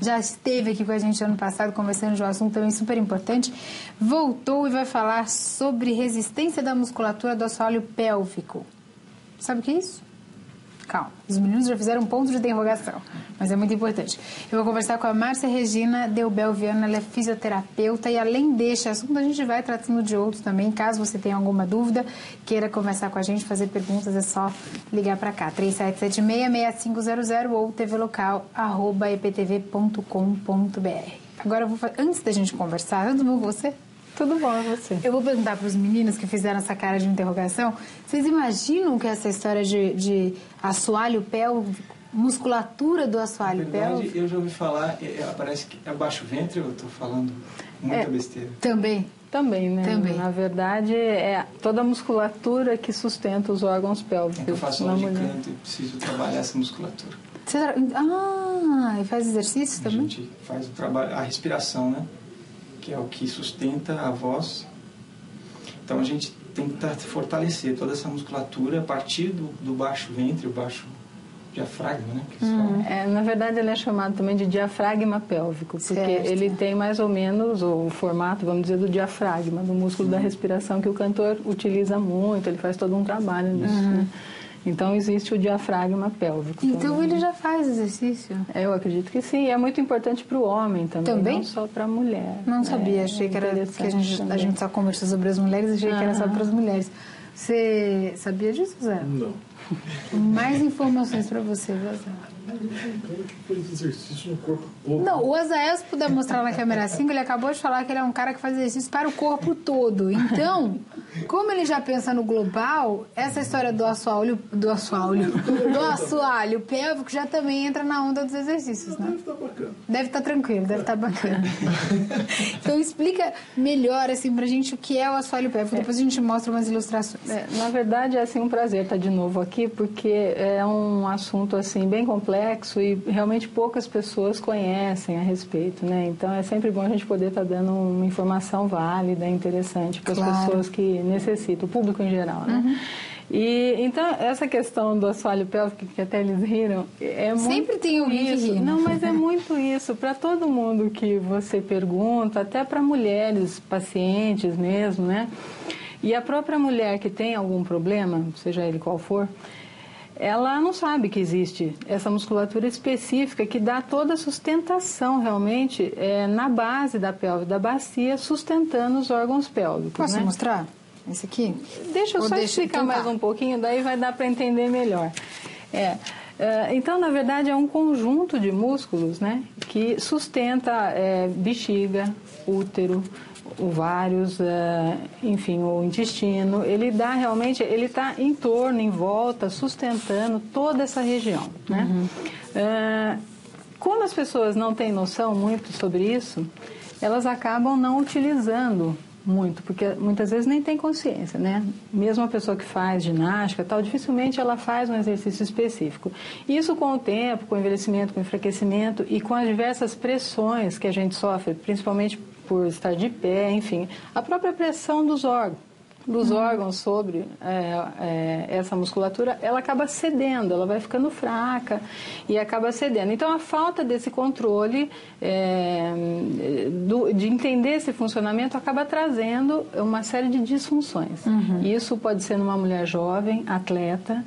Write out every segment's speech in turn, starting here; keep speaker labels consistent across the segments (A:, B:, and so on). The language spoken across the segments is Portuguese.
A: Já esteve aqui com a gente ano passado conversando de um assunto também super importante. Voltou e vai falar sobre resistência da musculatura do assoalho pélvico. Sabe o que é isso? Calma, os meninos já fizeram um ponto de interrogação, mas é muito importante. Eu vou conversar com a Márcia Regina Delbel Viana, ela é fisioterapeuta e além deste assunto a gente vai tratando de outros também. Caso você tenha alguma dúvida, queira conversar com a gente, fazer perguntas, é só ligar para cá, 3776-6500 ou tvlocal@eptv.com.br. Agora, antes da gente conversar, tudo bom com você?
B: Tudo bom, é você?
A: Eu vou perguntar para os meninos que fizeram essa cara de interrogação, vocês imaginam que essa história de assoalho pélvico, musculatura do assoalho pélvico...
C: Eu já ouvi falar, parece que é baixo ventre, eu estou falando muita besteira.
A: Também,
B: né?
A: Também.
B: Na verdade, é toda a musculatura que sustenta os órgãos pélvicos.
C: Eu faço aula de canto e preciso trabalhar essa musculatura.
A: E faz exercício também?
C: A gente faz o trabalho, a respiração, né? Que é o que sustenta a voz. Então a gente tem que fortalecer toda essa musculatura a partir do baixo ventre, o baixo diafragma, né? Que
B: na verdade ele é chamado também de diafragma pélvico, porque ele tem mais ou menos o formato, vamos dizer, do diafragma, do músculo da respiração que o cantor utiliza muito, ele faz todo um trabalho nisso, né? Então, existe o diafragma pélvico.
A: Então,
B: também.
A: ele já faz exercício?
B: Eu acredito que sim. É muito importante para o homem também, não só para a mulher.
A: Não sabia, achei que era que a gente só conversou sobre as mulheres, achei que era só para as mulheres. Você sabia disso, Zé?
D: Não.
A: Mais informações para você, Zé.
D: Faz exercício no corpo todo.
A: Não, o Azael, se puder mostrar na câmera 5, ele acabou de falar que ele é um cara que faz exercício para o corpo todo. Então, como ele já pensa no global, essa história do assoalho pélvico já também entra na onda dos exercícios, né?
D: Deve estar bacana.
A: Deve estar tranquilo, deve estar bacana. Então, explica melhor, assim, pra gente o que é o assoalho pélvico. Depois a gente mostra umas ilustrações.
B: Na verdade, é, assim, um prazer estar de novo aqui, porque é um assunto, assim, bem complexo e realmente poucas pessoas conhecem a respeito, né? Então é sempre bom a gente poder estar dando uma informação válida, interessante para as pessoas que necessitam, o público em geral, né? E então essa questão do assoalho pélvico, que até eles riram, é muito
A: sempre tem alguém que ri.
B: Não, mas é muito isso para todo mundo que você pergunta, até para mulheres pacientes mesmo, né? E a própria mulher que tem algum problema, seja ele qual for, ela não sabe que existe essa musculatura específica que dá toda a sustentação realmente na base da pelve, da bacia, sustentando os órgãos pélvicos.
A: Posso mostrar? Esse aqui?
B: Deixa eu só explicar mais um pouquinho, daí vai dar para entender melhor. Então, na verdade, é um conjunto de músculos, né, que sustenta bexiga, útero, ovários, enfim, o intestino. Ele dá realmente, ele está em torno, em volta, sustentando toda essa região, né? Como as pessoas não têm noção muito sobre isso, elas acabam não utilizando muito, porque muitas vezes nem tem consciência, né? Mesmo a pessoa que faz ginástica, tal, dificilmente ela faz um exercício específico. Isso com o tempo, com o envelhecimento, com o enfraquecimento e com as diversas pressões que a gente sofre, principalmente por estar de pé, enfim, a própria pressão dos órgãos sobre essa musculatura, ela acaba cedendo, ela vai ficando fraca e acaba cedendo. Então, a falta desse controle, de entender esse funcionamento, acaba trazendo uma série de disfunções. Isso pode ser numa mulher jovem, atleta,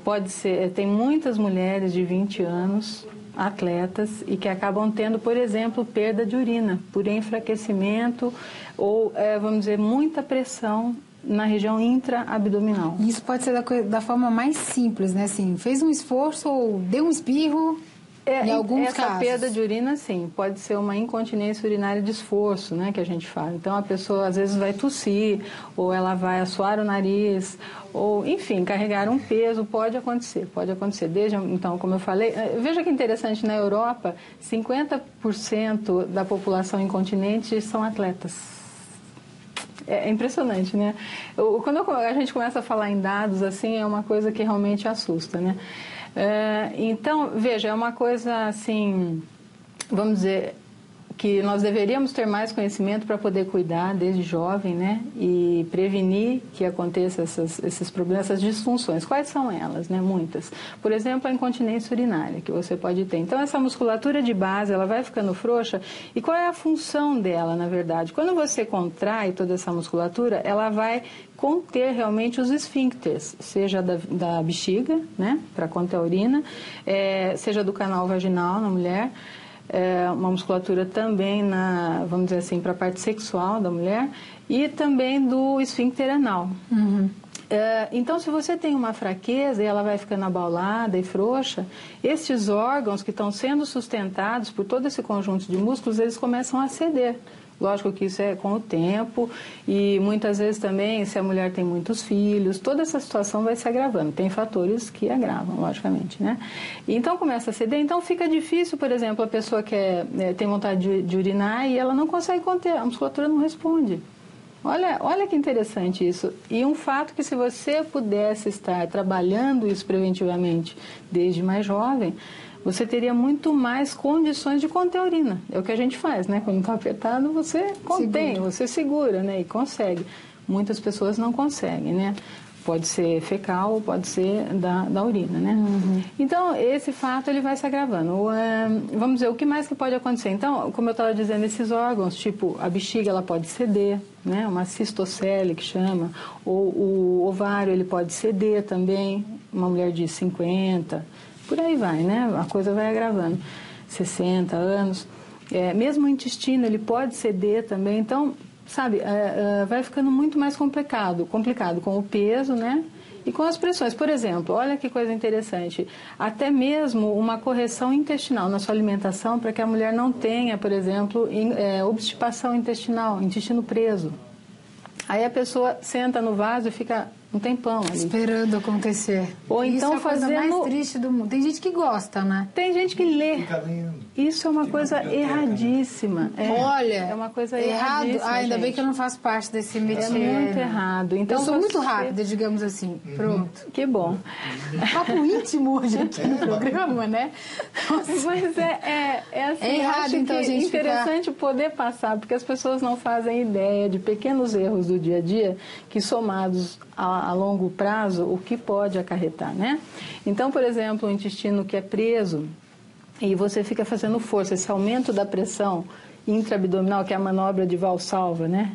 B: pode ser, tem muitas mulheres de 20 anos, atletas, e que acabam tendo, por exemplo, perda de urina por enfraquecimento ou, vamos dizer, muita pressão na região intra-abdominal.
A: Isso pode ser da forma mais simples, né? Assim, fez um esforço ou deu um espirro, em alguns casos.
B: Essa perda de urina, sim, pode ser uma incontinência urinária de esforço, né, que a gente fala. Então, a pessoa, às vezes, vai tossir, ou ela vai assoar o nariz, ou, enfim, carregar um peso, pode acontecer. Desde, então, como eu falei, veja que interessante, na Europa, 50% da população incontinente são atletas. É impressionante, né? Quando a gente começa a falar em dados, assim, é uma coisa que realmente assusta, né? Então, veja, é uma coisa assim, vamos dizer, que nós deveríamos ter mais conhecimento para poder cuidar desde jovem, né? E prevenir que aconteçam esses problemas, essas disfunções. Quais são elas, né? Muitas. Por exemplo, a incontinência urinária que você pode ter. Então, essa musculatura de base, ela vai ficando frouxa. E qual é a função dela, na verdade? Quando você contrai toda essa musculatura, ela vai conter realmente os esfíncteres, seja da bexiga, né? Para conter a urina, seja do canal vaginal na mulher, uma musculatura também, vamos dizer assim, para a parte sexual da mulher e também do esfíncter anal.
A: Uhum.
B: Então, se você tem uma fraqueza e ela vai ficando abaulada e frouxa, estes órgãos que estão sendo sustentados por todo esse conjunto de músculos, eles começam a ceder. Lógico que isso é com o tempo e muitas vezes também, se a mulher tem muitos filhos, toda essa situação vai se agravando. Tem fatores que agravam, logicamente, né? Então começa a ceder, então fica difícil, por exemplo, a pessoa que tem vontade de urinar e ela não consegue conter, a musculatura não responde. Olha que interessante isso. E um fato que se você pudesse estar trabalhando isso preventivamente desde mais jovem, você teria muito mais condições de conter a urina. É o que a gente faz, né? Quando está apertado, você contém, você segura, né? E consegue. Muitas pessoas não conseguem, né? Pode ser fecal ou pode ser da urina, né? Uhum. Então, esse fato, ele vai se agravando. Vamos dizer, o que mais que pode acontecer? Então, como eu estava dizendo, esses órgãos, tipo, a bexiga, ela pode ceder, né? Uma cistocele, que chama. Ou o ovário, ele pode ceder também. Uma mulher de 50... Por aí vai, né? A coisa vai agravando. 60 anos. Mesmo o intestino, ele pode ceder também. Então, sabe, vai ficando muito mais complicado com o peso, né? E com as pressões. Por exemplo, olha que coisa interessante. Até mesmo uma correção intestinal na sua alimentação para que a mulher não tenha, por exemplo, obstipação intestinal, intestino preso. Aí a pessoa senta no vaso e fica um tempão ali.
A: Esperando acontecer.
B: Ou então
A: isso é a coisa mais triste do mundo. Tem gente que gosta, né?
B: Tem gente que lê. Isso é uma coisa erradíssima.
A: Olha,
B: é uma coisa
A: errado.
B: erradíssima,
A: ainda bem que eu não faço parte desse métier.
B: É muito errado. Então,
A: eu sou muito rápida, digamos assim. Pronto.
B: Que bom.
A: Papo íntimo hoje aqui no programa, né?
B: Nossa. Mas assim,
A: errado,
B: acho
A: então,
B: que
A: gente,
B: interessante poder passar, porque as pessoas não fazem ideia de pequenos erros do dia a dia que, somados a longo prazo, o que pode acarretar, né? Então, por exemplo, o intestino que é preso e você fica fazendo força, esse aumento da pressão intraabdominal, que é a manobra de Valsalva, né?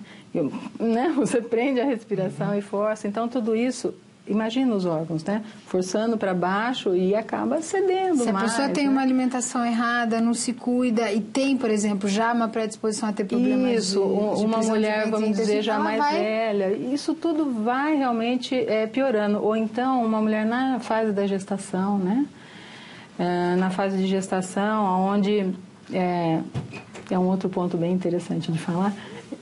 B: Você prende a respiração e força. Então, tudo isso, imagina os órgãos, né? Forçando para baixo e acaba cedendo.
A: Se a pessoa tem uma alimentação errada, não se cuida e tem, por exemplo, já uma predisposição a ter problemas de
B: uma mulher, vamos dizer, já mais velha, isso tudo vai realmente piorando. Ou então, uma mulher na fase da gestação, né? Na fase de gestação, onde é um outro ponto bem interessante de falar.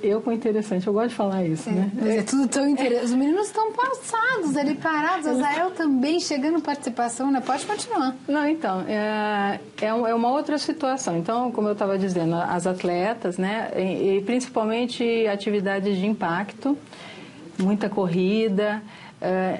B: Eu gosto de falar isso, né?
A: Mas é tudo tão interessante. Os meninos estão passados ali, parados. A Zael também chegando participação, né? Pode continuar.
B: Não, então, é uma outra situação. Então, como eu estava dizendo, as atletas, né? E principalmente atividades de impacto, muita corrida,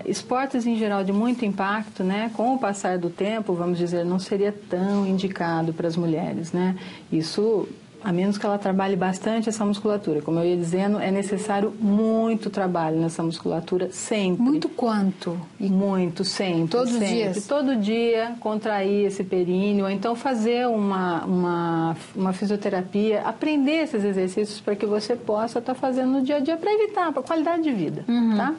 B: esportes em geral de muito impacto, né? Com o passar do tempo, vamos dizer, não seria tão indicado para as mulheres, né? Isso, a menos que ela trabalhe bastante essa musculatura. Como eu ia dizendo, é necessário muito trabalho nessa musculatura sempre.
A: Muito quanto?
B: Muito, sempre.
A: Todos os dias?
B: Todo dia, contrair esse períneo, ou então fazer uma fisioterapia, aprender esses exercícios para que você possa estar fazendo no dia a dia para evitar, para qualidade de vida, tá?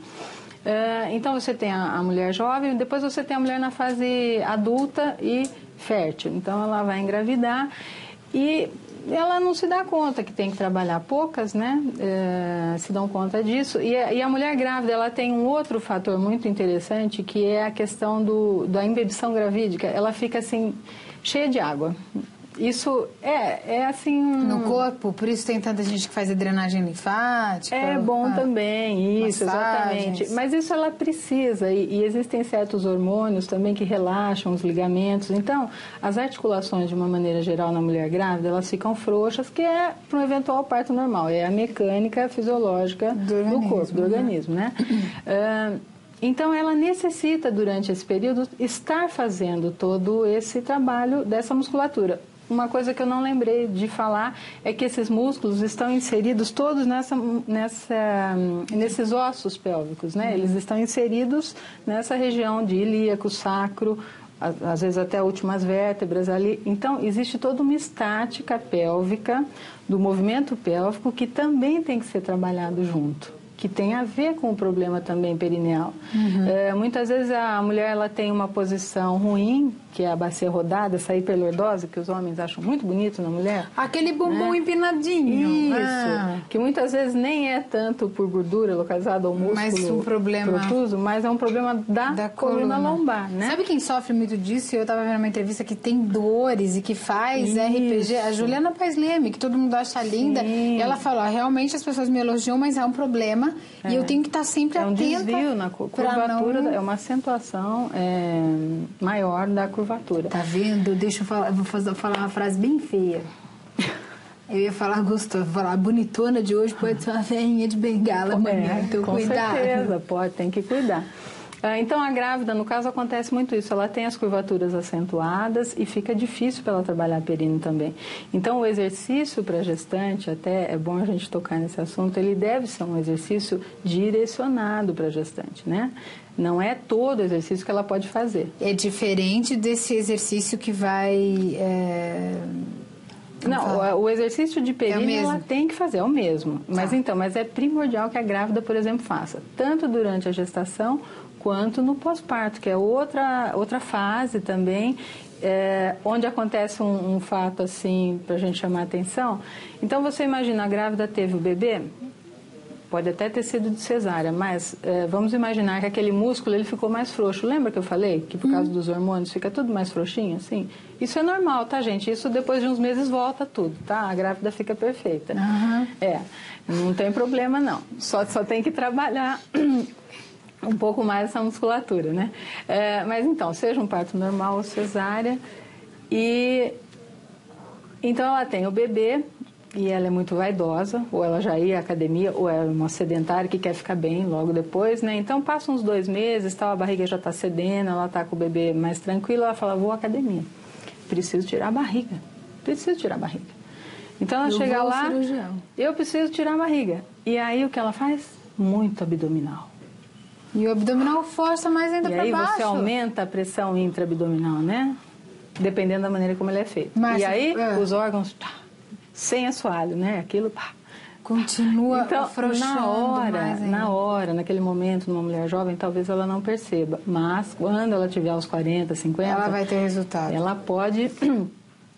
B: Então você tem a mulher jovem, depois você tem a mulher na fase adulta e fértil. Então ela vai engravidar e ela não se dá conta que tem que trabalhar, poucas, né? Se dão conta disso. E a mulher grávida, ela tem um outro fator muito interessante, que é a questão da imbibição gravídica. Ela fica assim, cheia de água. Isso é assim...
A: No corpo, por isso tem tanta gente que faz a drenagem linfática.
B: É bom também, isso,
A: massagens.
B: Exatamente. Mas isso ela precisa, e existem certos hormônios também que relaxam os ligamentos. Então, as articulações, de uma maneira geral, na mulher grávida, elas ficam frouxas, que é para um eventual parto normal. É a mecânica fisiológica do corpo, do organismo, né? Então, ela necessita, durante esse período, estar fazendo todo esse trabalho dessa musculatura. Uma coisa que eu não lembrei de falar é que esses músculos estão inseridos todos nesses ossos pélvicos, né? Eles estão inseridos nessa região de ilíaco, sacro, às vezes até últimas vértebras ali. Então, existe toda uma estática pélvica do movimento pélvico que também tem que ser trabalhado junto, que tem a ver com o problema também perineal. Muitas vezes a mulher ela tem uma posição ruim, que é a bacia rodada, essa hiperlordose, que os homens acham muito bonito na mulher.
A: Aquele bumbum empinadinho.
B: Isso, que muitas vezes nem é tanto por gordura localizada ao músculo
A: mas um problema
B: protuso, mas é um problema da coluna lombar, né?
A: Sabe quem sofre muito disso? Eu estava vendo uma entrevista que tem dores e que faz RPG, a Juliana Paes Leme, que todo mundo acha linda. E ela falou, realmente as pessoas me elogiam, mas é um problema e eu tenho que estar sempre atenta.
B: É um desvio na curvatura, é uma acentuação maior da curvatura.
A: Tá vendo? Deixa eu falar, eu vou falar uma frase bem feia. Eu ia falar gostosa, vou falar, a bonitona de hoje pode ser uma velhinha de bengala amanhã, então
B: com
A: cuidado.
B: certeza, pode, tem que cuidar. Então, a grávida, no caso, acontece muito isso. Ela tem as curvaturas acentuadas e fica difícil para ela trabalhar períneo também. Então, o exercício para a gestante, até é bom a gente tocar nesse assunto, ele deve ser um exercício direcionado para a gestante, né? Não é todo exercício que ela pode fazer.
A: É diferente desse exercício que vai...
B: Não, o exercício de períneo ela tem que fazer, é o mesmo. Mas é primordial que a grávida, por exemplo, faça. Tanto durante a gestação, quanto no pós-parto, que é outra fase também, onde acontece um fato assim, para a gente chamar a atenção. Então, você imagina, a grávida teve o bebê, pode até ter sido de cesárea, mas vamos imaginar que aquele músculo ele ficou mais frouxo. Lembra que eu falei que por causa dos hormônios fica tudo mais frouxinho, assim? Isso é normal, tá, gente? Isso depois de uns meses volta tudo, tá? A grávida fica perfeita. Não tem problema, não. Só tem que trabalhar um pouco mais essa musculatura, né? Mas então, seja um parto normal ou cesárea, e então ela tem o bebê e ela é muito vaidosa, ou ela já ia à academia, ou é uma sedentária que quer ficar bem logo depois, né? Então passa uns 2 meses, tal, a barriga já está cedendo, ela está com o bebê mais tranquila, ela fala, vou à academia, preciso tirar a barriga. Então ela chega lá, eu preciso tirar a barriga. E aí o que ela faz? Muito abdominal.
A: E o abdominal força mais ainda para baixo.
B: E aí você aumenta a pressão intraabdominal, né? Dependendo da maneira como ele é feito.
A: Mas,
B: e aí os órgãos, sem assoalho, né? Aquilo,
A: continua afrouxando
B: na hora, naquele momento, numa mulher jovem, talvez ela não perceba. Mas quando ela tiver aos 40, 50...
A: ela vai ter resultado.
B: Ela pode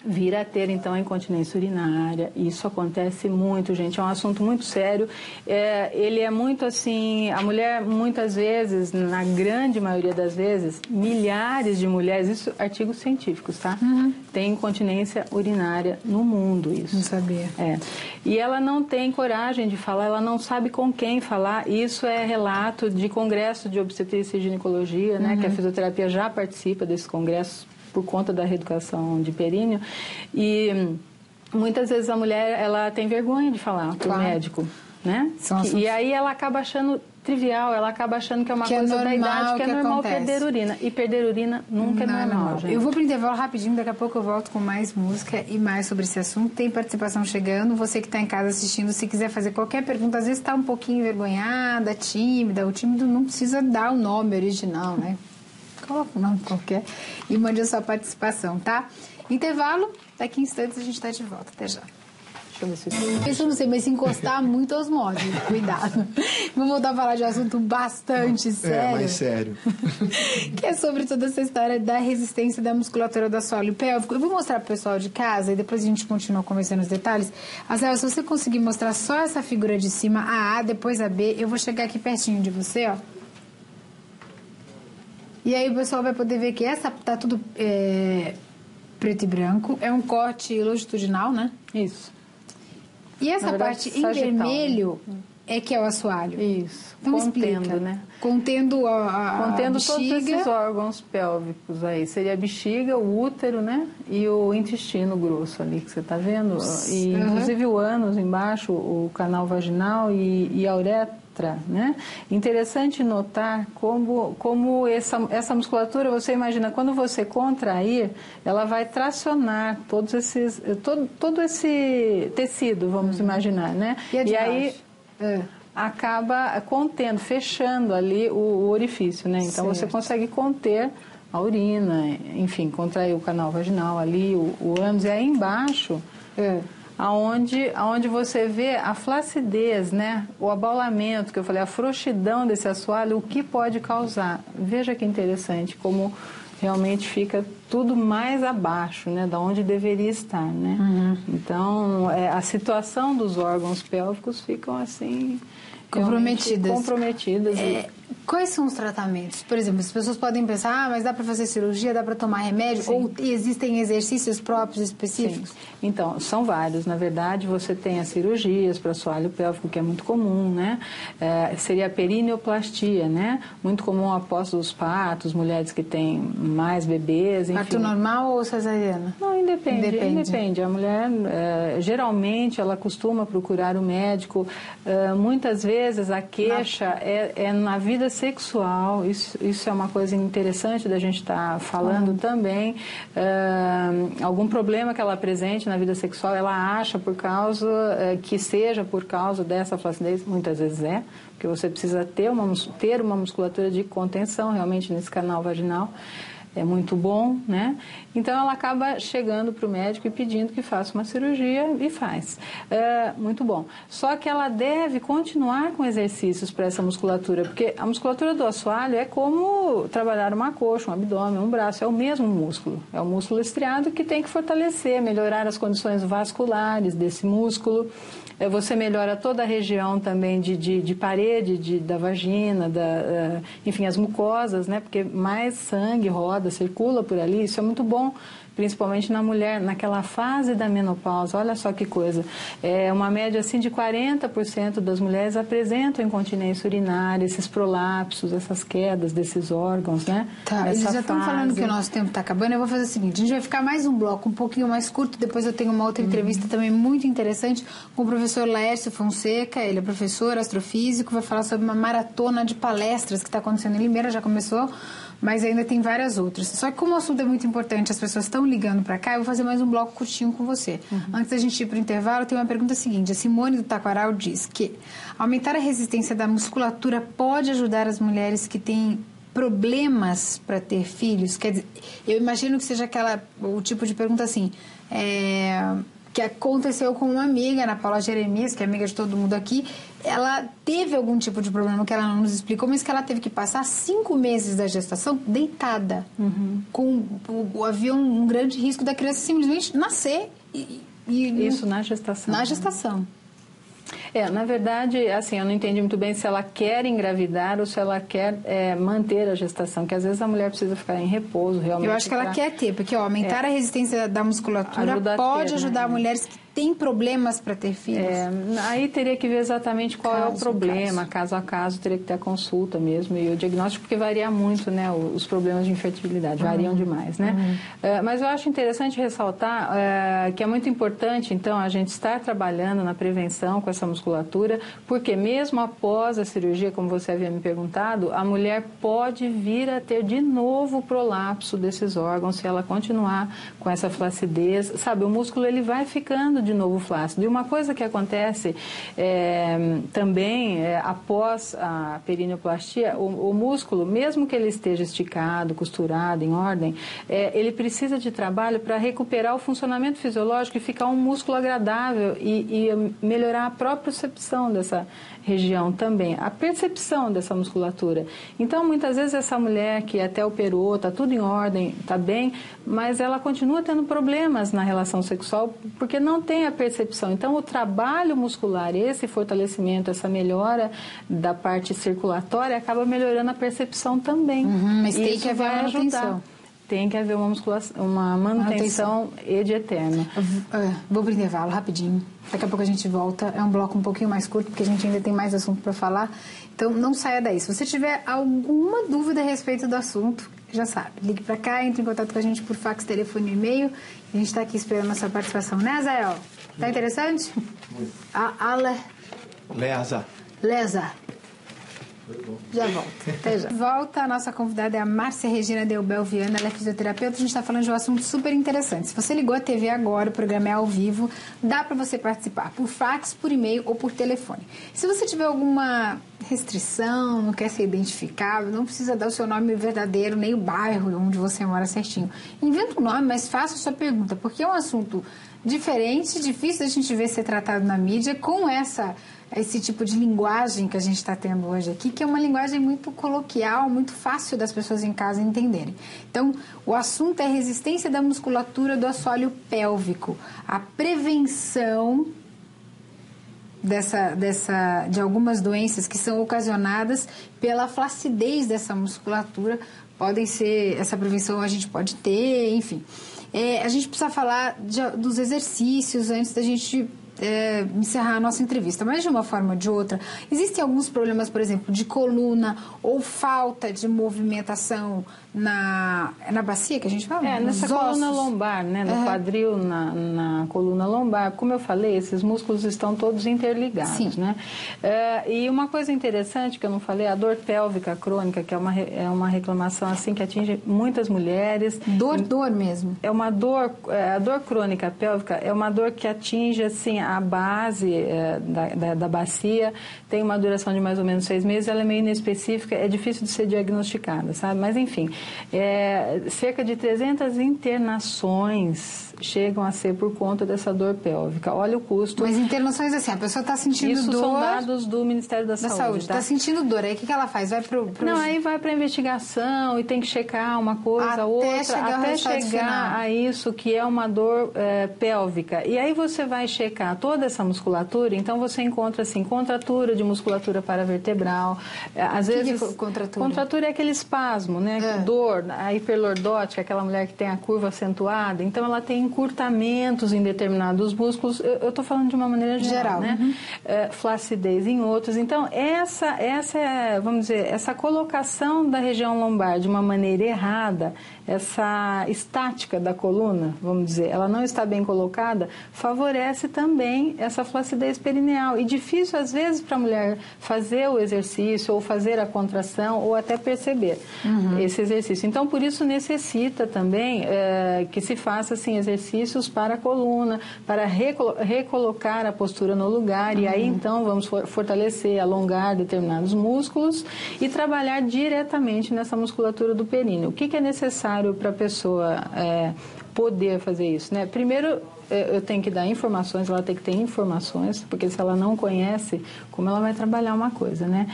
B: vir a ter, então, a incontinência urinária. Isso acontece muito, gente. É um assunto muito sério. Ele é muito assim... A mulher, muitas vezes, na grande maioria das vezes, milhares de mulheres, isso artigos científicos, tá? Tem incontinência urinária no mundo, isso.
A: Não sabia.
B: E ela não tem coragem de falar, ela não sabe com quem falar. Isso é relato de congresso de obstetrícia e ginecologia, né? Que a fisioterapia já participa desses congressos por conta da reeducação de períneo, e muitas vezes a mulher ela tem vergonha de falar para o médico, né? E aí ela acaba achando trivial, ela acaba achando que é uma coisa da idade, que é normal perder urina. E perder urina nunca é normal, gente.
A: Eu vou para o intervalo rapidinho, daqui a pouco eu volto com mais música e mais sobre esse assunto. Tem participação chegando, você que está em casa assistindo, se quiser fazer qualquer pergunta, às vezes está um pouquinho envergonhada, tímida, o tímido não precisa dar o nome original, né? Coloca um nome qualquer e mande a sua participação, tá? Intervalo, daqui a instantes a gente está de volta. Até já.
B: Deixa eu ver se...
A: Isso eu não sei, mas se encostar muito aos móveis, cuidado. Vamos voltar a falar de um assunto bastante sério.
D: Mais sério.
A: Que é sobre toda essa história da resistência da musculatura do assoalho pélvico. Eu vou mostrar para o pessoal de casa e depois a gente continua conversando os detalhes. Azrael, se você conseguir mostrar só essa figura de cima, a A, depois a B, eu vou chegar aqui pertinho de você, ó. E aí o pessoal vai poder ver que essa tá tudo preto e branco. É um corte longitudinal, né?
B: Isso.
A: E essa parte em vermelho é que é o assoalho.
B: Isso.
A: Então
B: contendo,
A: explica.
B: Né?
A: Contendo a
B: Contendo
A: bexiga.
B: todos esses órgãos pélvicos aí. Seria a bexiga, o útero, né? E o intestino grosso ali que você está vendo. E, inclusive o ânus embaixo, o canal vaginal e a uretra. né? Interessante notar como essa musculatura, você imagina, quando você contrair, ela vai tracionar todo esse tecido, vamos imaginar, né?
A: E
B: aí acaba contendo, fechando ali o orifício, né? Então você consegue conter a urina, enfim, contrair o canal vaginal ali, o ânus, e aí embaixo aonde você vê a flacidez, né? O abaulamento, que eu falei, a frouxidão desse assoalho, o que pode causar. Veja que interessante, como realmente fica tudo mais abaixo, né? Da onde deveria estar, né? Então, a situação dos órgãos pélvicos ficam assim... comprometidas.
A: Quais são os tratamentos? Por exemplo, as pessoas podem pensar, mas dá para fazer cirurgia, dá para tomar remédio? Sim. Ou existem exercícios próprios específicos?
B: Sim. Então, são vários. Na verdade, você tem as cirurgias para assoalho pélvico, que é muito comum, né? Seria a perineoplastia, né? Muito comum após os partos, mulheres que têm mais bebês, enfim.
A: Parto normal ou cesariana?
B: Não, independe. A mulher, geralmente, ela costuma procurar o médico. Muitas vezes, a queixa é na vida sexual, isso é uma coisa interessante da gente estar falando também. Algum problema que ela apresente na vida sexual, ela acha que seja por causa dessa flacidez, muitas vezes porque você precisa ter uma musculatura de contenção realmente nesse canal vaginal. É muito bom, né? Então, ela acaba chegando para o médico e pedindo que faça uma cirurgia e faz. Muito bom. Só que ela deve continuar com exercícios para essa musculatura, porque a musculatura do assoalho é como trabalhar uma coxa, um abdômen, um braço, é o mesmo músculo. É o músculo estriado que tem que fortalecer, melhorar as condições vasculares desse músculo. Você melhora toda a região também de parede da vagina, enfim, as mucosas, né? Porque mais sangue roda, circula por ali, isso é muito bom, principalmente na mulher, naquela fase da menopausa. Olha só que coisa, uma média assim de 40% das mulheres apresentam incontinência urinária, esses prolapsos, essas quedas desses órgãos, né?
A: Tá, eles já estão falando que o nosso tempo está acabando. Eu vou fazer o seguinte, a gente vai ficar mais um bloco um pouquinho mais curto, depois eu tenho uma outra entrevista também muito interessante com o professor Laércio Fonseca. Ele é professor astrofísico, vai falar sobre uma maratona de palestras que está acontecendo em Limeira, já começou, mas ainda tem várias outras. Só que como o assunto é muito importante, as pessoas estão ligando para cá, eu vou fazer mais um bloco curtinho com você. Antes da gente ir para o intervalo, tem uma pergunta seguinte. A Simone do Taquaral diz que aumentar a resistência da musculatura pode ajudar as mulheres que têm problemas para ter filhos? Quer dizer, eu imagino que seja o tipo de pergunta assim, que aconteceu com uma amiga, Ana Paula Jeremias, que é amiga de todo mundo aqui. Ela teve algum tipo de problema que ela não nos explicou, mas que ela teve que passar 5 meses da gestação deitada. Havia um grande risco da criança simplesmente nascer.
B: Isso na gestação.
A: Na gestação.
B: Na verdade, assim, eu não entendi muito bem se ela quer engravidar ou se ela quer manter a gestação, que às vezes a mulher precisa ficar em repouso, realmente.
A: Eu acho que ela quer ter, porque aumentar a resistência da musculatura pode ajudar mulheres que têm problemas para ter filhos.
B: Aí teria que ver exatamente qual é o problema, caso a caso, teria que ter a consulta mesmo e o diagnóstico, porque varia muito, né, os problemas de infertilidade, variam demais, né? Mas eu acho interessante ressaltar que é muito importante, então, a gente estar trabalhando na prevenção com essa musculatura, porque mesmo após a cirurgia, como você havia me perguntado, a mulher pode vir a ter de novo o prolapso desses órgãos se ela continuar com essa flacidez. Sabe, o músculo ele vai ficando de novo flácido. E uma coisa que acontece também após a perineoplastia, o músculo, mesmo que ele esteja esticado, costurado, em ordem, ele precisa de trabalho para recuperar o funcionamento fisiológico e ficar um músculo agradável e melhorar a própria percepção dessa região também, a percepção dessa musculatura. Então, muitas vezes essa mulher que até operou, está tudo em ordem, está bem, mas ela continua tendo problemas na relação sexual porque não tem a percepção. Então, o trabalho muscular, esse fortalecimento, essa melhora da parte circulatória acaba melhorando a percepção também.
A: Mas tem que haver uma manutenção.
B: Tem que haver uma manutenção ed eterna.
A: Vou para o intervalo rapidinho. Daqui a pouco a gente volta. É um bloco um pouquinho mais curto, porque a gente ainda tem mais assunto para falar. Então, não saia daí. Se você tiver alguma dúvida a respeito do assunto, já sabe. Ligue para cá, entre em contato com a gente por fax, telefone e e-mail. A gente está aqui esperando a sua participação. Né, Azael? Tá interessante?
C: Leza.
A: Já volto. Até já. Volta, a nossa convidada é a Márcia Regina Delbel Viana, ela é fisioterapeuta, a gente está falando de um assunto super interessante. Se você ligou a TV agora, o programa é ao vivo, dá para você participar por fax, por e-mail ou por telefone. Se você tiver alguma restrição, não quer ser identificável, não precisa dar o seu nome verdadeiro, nem o bairro onde você mora certinho. Inventa um nome, mas faça a sua pergunta, porque é um assunto diferente, difícil da gente ver ser tratado na mídia, com esse tipo de linguagem que a gente está tendo hoje aqui, que é uma linguagem muito coloquial, muito fácil das pessoas em casa entenderem. Então, o assunto é resistência da musculatura do assoalho pélvico, a prevenção de algumas doenças que são ocasionadas pela flacidez dessa musculatura. Podem ser, essa prevenção a gente pode ter, enfim. A gente precisa falar dos exercícios antes da gente encerrar a nossa entrevista, mas de uma forma ou de outra, existem alguns problemas, por exemplo, de coluna ou falta de movimentação na bacia, que a gente fala?
B: Nessa coluna lombar, né? No quadril, na coluna lombar. Como eu falei, esses músculos estão todos interligados,
A: Sim.
B: né? E uma coisa interessante que eu não falei, a dor pélvica crônica, que é uma reclamação assim que atinge muitas mulheres.
A: Dor mesmo.
B: É uma dor, a dor crônica pélvica é uma dor que atinge assim a base da bacia, tem uma duração de mais ou menos 6 meses, ela é meio inespecífica, é difícil de ser diagnosticada, sabe? Mas enfim, cerca de 300 internações chegam a ser por conta dessa dor pélvica. Olha o custo.
A: Mas internações assim, a pessoa está sentindo
B: Isso
A: dor...
B: são dados do Ministério da Saúde.
A: Está sentindo dor, aí o que ela faz? Vai
B: Não, aí vai para investigação e tem que checar uma coisa, outra, até chegar a isso que é uma dor pélvica. E aí você vai checar toda essa musculatura, então você encontra assim, contratura de musculatura paravertebral. Às vezes,
A: que é contratura?
B: Contratura é aquele espasmo, né? Dor, a hiperlordótica, aquela mulher que tem a curva acentuada, então ela tem encurtamentos em determinados músculos, eu estou falando de uma maneira geral, né? Flacidez em outros. Então, essa é, vamos dizer, essa colocação da região lombar de uma maneira errada, essa estática da coluna, vamos dizer, ela não está bem colocada, favorece também essa flacidez perineal. E difícil, às vezes, para a mulher fazer o exercício, ou fazer a contração, ou até perceber esse exercício. Então, por isso, necessita também que se faça, assim, exercícios para a coluna, para recolocar a postura no lugar, e aí, então, vamos fortalecer, alongar determinados músculos e trabalhar diretamente nessa musculatura do períneo. O que é necessário para a pessoa poder fazer isso, né? Primeiro, eu tenho que dar informações, ela tem que ter informações, porque se ela não conhece, como ela vai trabalhar uma coisa, né?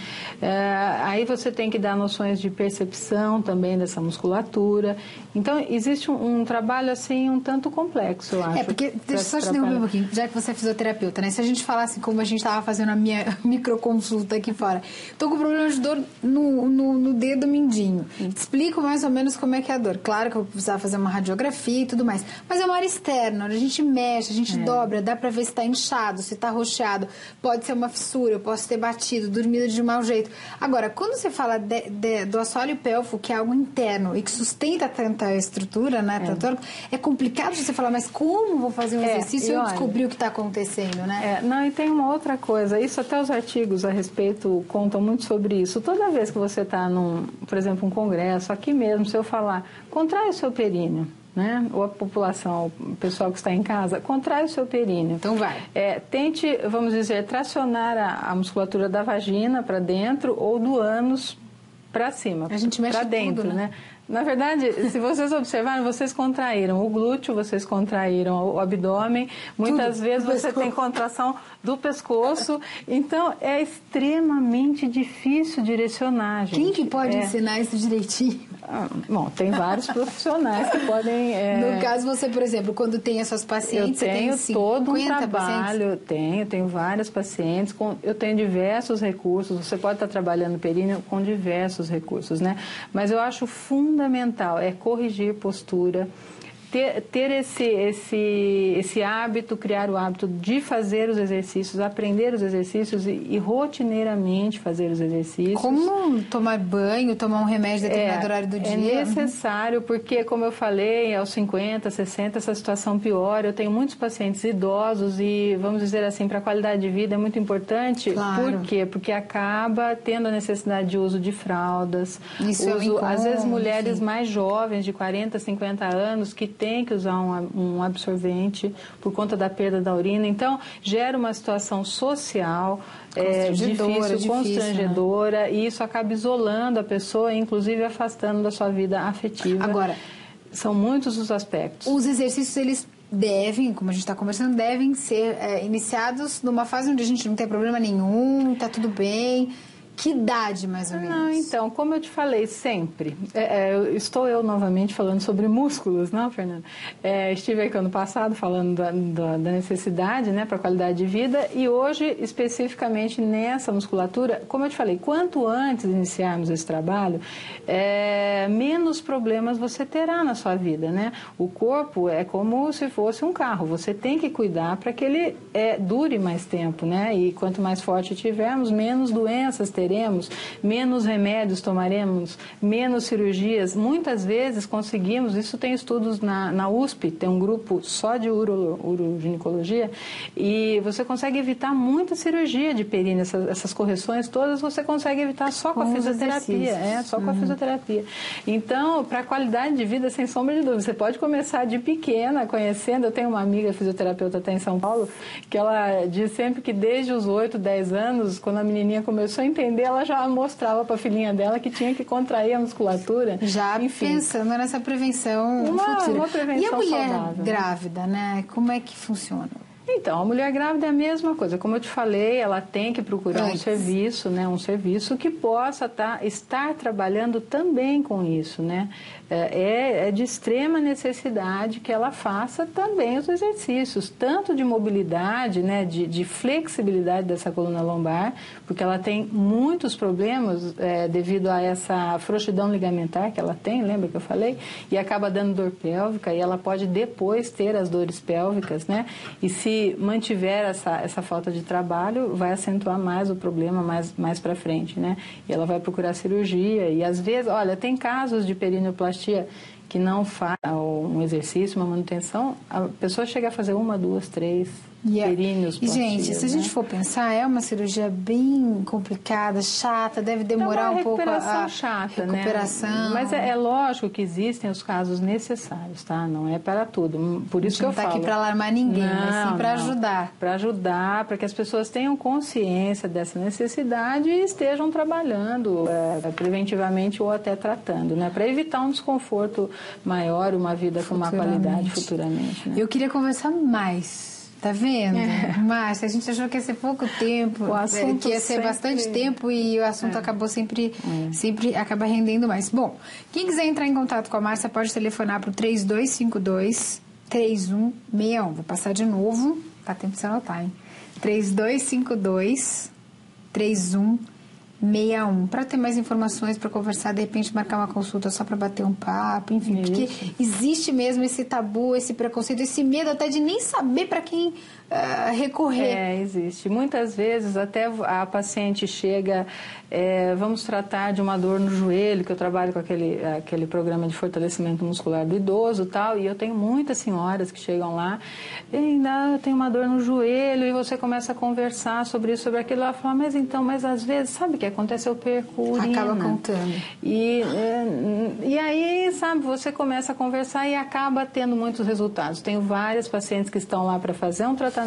B: Aí você tem que dar noções de percepção também dessa musculatura. Então, existe um trabalho, assim, um tanto complexo, eu acho.
A: Porque, deixa eu só te interromper um pouquinho, já que você é fisioterapeuta, né? Se a gente falasse como a gente estava fazendo a minha microconsulta aqui fora, estou com problema de dor no dedo mindinho. Explico mais ou menos como é que é a dor. Claro que eu vou precisar fazer uma radiografia e tudo mais, mas é uma área externa, a gente mexe, a gente dobra, dá pra ver se tá inchado, se tá roxeado, pode ser uma fissura, eu posso ter batido, dormido de mau jeito. Agora, quando você fala do assoalho pélvico, que é algo interno e que sustenta tanta estrutura, né, é complicado você falar, mas como vou fazer um exercício e eu descobri o que está acontecendo, né?
B: Não, e tem uma outra coisa, isso até os artigos a respeito contam muito sobre isso. Toda vez que você está por exemplo, um congresso, aqui mesmo, se eu falar, contrai o seu períneo, né? Ou a população, o pessoal que está em casa, contrai o seu períneo.
A: Então vai.
B: Tente, vamos dizer, tracionar a musculatura da vagina para dentro ou do ânus para cima.
A: A gente mexe
B: para dentro,
A: tudo,
B: né? Na verdade, se vocês observarem, vocês contraíram o glúteo, vocês contraíram o abdômen, muitas vezes você tem contração do pescoço, então é extremamente difícil direcionar, gente.
A: Quem que pode ensinar isso direitinho?
B: Bom, tem vários profissionais que podem...
A: No caso, você, por exemplo, quando tem as suas pacientes,
B: eu tenho todo um trabalho,
A: pacientes?
B: eu tenho várias pacientes, eu tenho diversos recursos, você pode estar trabalhando períneo com diversos recursos, né? Mas eu acho fundamental corrigir postura, ter esse hábito, criar o hábito de fazer os exercícios, aprender os exercícios e rotineiramente fazer os exercícios.
A: Como tomar banho, tomar um remédio em determinado horário do dia?
B: É necessário, porque, como eu falei, aos 50, 60, essa situação piora. Eu tenho muitos pacientes idosos e, vamos dizer assim, para a qualidade de vida é muito importante.
A: Claro.
B: Por quê? Porque acaba tendo a necessidade de uso de fraldas.
A: Isso
B: Às vezes, mulheres mais jovens, de 40, 50 anos, que tem que usar um absorvente por conta da perda da urina. Então, gera uma situação social difícil, constrangedora, né? E isso acaba isolando a pessoa, inclusive afastando da sua vida afetiva.
A: Agora,
B: são muitos os aspectos.
A: Os exercícios, eles devem, como a gente está conversando, devem ser iniciados numa fase onde a gente não tem problema nenhum, está tudo bem. Que idade, mais ou menos?
B: Não, então, como eu te falei sempre, estou eu novamente falando sobre músculos, não, Fernanda? Estive aqui ano passado falando da necessidade, né, para a qualidade de vida, e hoje, especificamente nessa musculatura, como eu te falei, quanto antes de iniciarmos esse trabalho, menos problemas você terá na sua vida, né? O corpo é como se fosse um carro, você tem que cuidar para que ele dure mais tempo, né? E quanto mais forte tivermos, menos doenças teremos, menos remédios tomaremos, menos cirurgias. Muitas vezes conseguimos, isso tem estudos na USP, tem um grupo só de uroginecologia, e você consegue evitar muita cirurgia de períneo, essas correções todas você consegue evitar só com a fisioterapia. Só com a fisioterapia. Então, para a qualidade de vida, sem sombra de dúvida, você pode começar de pequena, conhecendo. Eu tenho uma amiga fisioterapeuta até em São Paulo, que ela diz sempre que desde os 8, 10 anos, quando a menininha começou a entender, ela já mostrava para a filhinha dela que tinha que contrair a musculatura.
A: Já pensando nessa prevenção futura.
B: Uma prevenção
A: e a mulher
B: saudável,
A: grávida, né? Como é que funciona?
B: Então, a mulher grávida é a mesma coisa. Como eu te falei, ela tem que procurar um serviço, né? Um serviço que possa estar trabalhando também com isso, né? É de extrema necessidade que ela faça também os exercícios, tanto de mobilidade, né? De flexibilidade dessa coluna lombar, porque ela tem muitos problemas devido a essa frouxidão ligamentar que ela tem, lembra que eu falei? E acaba dando dor pélvica, e ela pode depois ter as dores pélvicas, né? E se mantiver essa falta de trabalho, vai acentuar mais o problema mais para frente, né? E ela vai procurar cirurgia. E às vezes, olha, tem casos de perineoplastia que não faz um exercício, uma manutenção, a pessoa chega a fazer 1, 2, 3 períneos.
A: E, gente, se a gente for pensar, é uma cirurgia bem complicada, chata, deve demorar um pouco a
B: chata,
A: recuperação.
B: Né? Mas é lógico que existem os casos necessários, tá? Não é para tudo. Por isso que eu falo.
A: Não está aqui para alarmar ninguém, mas sim para ajudar.
B: Para ajudar, para que as pessoas tenham consciência dessa necessidade e estejam trabalhando preventivamente ou até tratando, né? Para evitar um desconforto maior, uma vida com má qualidade futuramente. Né?
A: Eu queria conversar mais. Tá vendo? Márcia, a gente achou que ia ser pouco tempo, que ia ser bastante tempo, e o assunto acabou sempre acaba rendendo mais. Bom, quem quiser entrar em contato com a Márcia pode telefonar para o 3252-3161. Vou passar de novo, tá tempo de você anotar, hein? 3252-3161. Para ter mais informações, para conversar, de repente marcar uma consulta só para bater um papo, enfim, porque existe mesmo esse tabu, esse preconceito, esse medo até de nem saber para quem recorrer.
B: Existe. Muitas vezes até a paciente chega, vamos tratar de uma dor no joelho, que eu trabalho com aquele programa de fortalecimento muscular do idoso e tal, e eu tenho muitas senhoras que chegam lá, e ainda eu tenho uma dor no joelho, e você começa a conversar sobre isso, sobre aquilo, ela fala, mas às vezes, sabe o que acontece? Eu perco urina.
A: Acaba contando.
B: E aí, sabe, você começa a conversar e acaba tendo muitos resultados. Tenho várias pacientes que estão lá para fazer um tratamento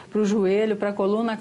B: para o joelho, para a coluna,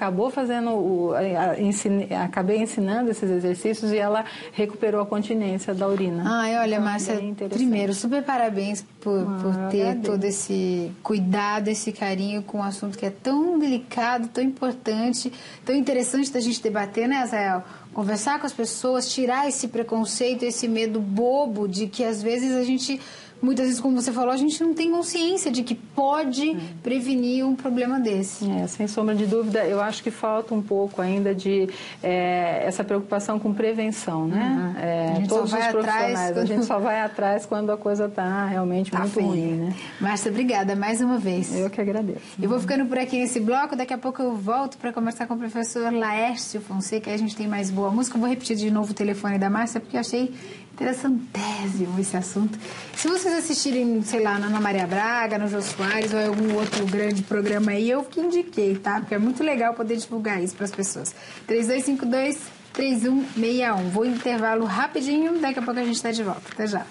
B: acabei ensinando esses exercícios e ela recuperou a continência da urina.
A: Olha, então, Márcia, primeiro, super parabéns por ter todo esse cuidado, esse carinho com um assunto que é tão delicado, tão importante, tão interessante da gente debater, né, Azael? Conversar com as pessoas, tirar esse preconceito, esse medo bobo de que às vezes a gente muitas vezes, como você falou, a gente não tem consciência de que pode prevenir um problema desse.
B: Sem sombra de dúvida, eu acho que falta um pouco ainda de essa preocupação com prevenção, né?
A: A gente
B: todos
A: só vai
B: os profissionais,
A: atrás
B: a gente só vai atrás quando a coisa está realmente muito
A: feia.
B: ruim, né?
A: Márcia, obrigada mais uma vez.
B: Eu que agradeço.
A: Eu vou ficando por aqui nesse bloco, daqui a pouco eu volto para conversar com o professor Laércio Fonseca, aí a gente tem mais boa música. Eu vou repetir de novo o telefone da Márcia, porque eu achei interessantésimo esse assunto. Se vocês assistirem, sei lá, na Ana Maria Braga, no Jô Soares ou em algum outro grande programa aí, eu que indiquei, tá? Porque é muito legal poder divulgar isso para as pessoas. 3252-3161. Vou em intervalo rapidinho, daqui a pouco a gente está de volta. Até já.